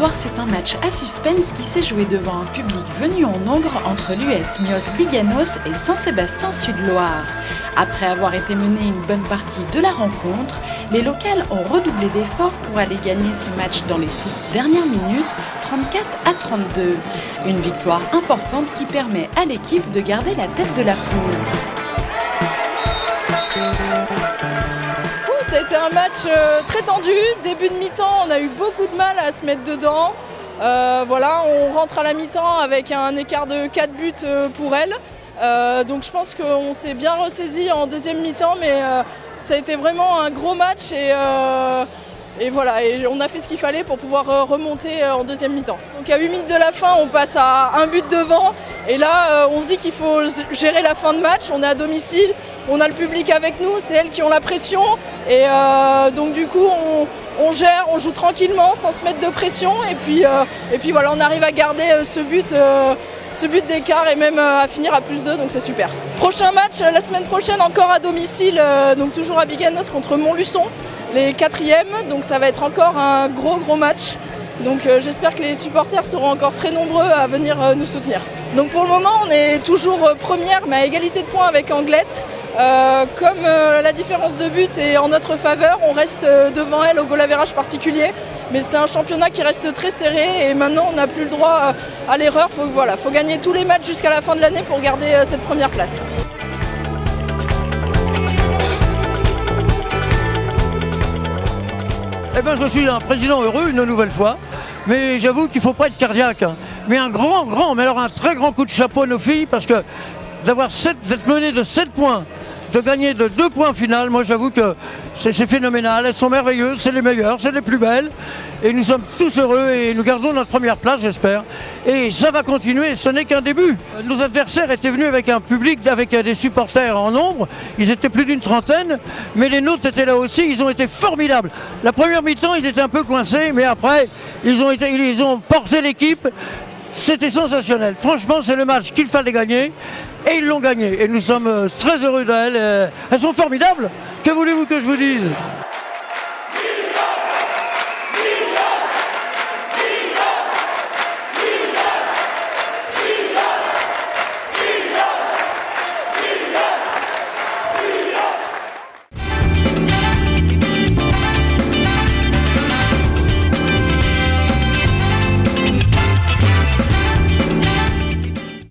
soir, c'est un match à suspense qui s'est joué devant un public venu en nombre entre l'US Mios Biganos et Saint-Sébastien-Sud-Loire. Après avoir été menés une bonne partie de la rencontre, les locales ont redoublé d'efforts pour aller gagner ce match dans les toutes dernières minutes, 34-32. Une victoire importante qui permet à l'équipe de garder la tête de la poule. Ça a été un match très tendu. Début de mi-temps, on a eu beaucoup de mal à se mettre dedans. On rentre à la mi-temps avec un écart de 4 buts pour elle. Donc je pense qu'on s'est bien ressaisi en deuxième mi-temps, mais ça a été vraiment un gros match et on a fait ce qu'il fallait pour pouvoir remonter en deuxième mi-temps. Donc à 8 minutes de la fin, on passe à un but devant et là on se dit qu'il faut gérer la fin de match. On est à domicile, on a le public avec nous, c'est elles qui ont la pression et donc du coup on gère, on joue tranquillement sans se mettre de pression et puis on arrive à garder ce but d'écart et même à finir à +2, donc c'est super. Prochain match la semaine prochaine encore à domicile, donc toujours à Biganos contre Montluçon, les 4e, donc ça va être encore un gros match. Donc j'espère que les supporters seront encore très nombreux à venir nous soutenir. Donc pour le moment on est toujours première mais à égalité de points avec Anglette. Comme la différence de but est en notre faveur, on reste devant elle au goal average particulier. Mais c'est un championnat qui reste très serré et maintenant on n'a plus le droit à l'erreur. Faut gagner tous les matchs jusqu'à la fin de l'année pour garder cette première place. Eh ben, je suis un président heureux une nouvelle fois, mais j'avoue qu'il ne faut pas être cardiaque. Hein. Mais un très grand coup de chapeau à nos filles, parce que d'être mené de 7 points, de gagner de 2 points final, moi j'avoue que c'est phénoménal. Elles sont merveilleuses, c'est les meilleures, c'est les plus belles. Et nous sommes tous heureux et nous gardons notre première place, j'espère. Et ça va continuer, ce n'est qu'un début. Nos adversaires étaient venus avec un public, avec des supporters en nombre. Ils étaient plus d'une trentaine, mais les nôtres étaient là aussi. Ils ont été formidables. La première mi-temps, ils étaient un peu coincés, mais après, ils ont porté l'équipe. C'était sensationnel. Franchement, c'est le match qu'il fallait gagner. Et ils l'ont gagné. Et nous sommes très heureux d'elles. Elles sont formidables. Que voulez-vous que je vous dise ?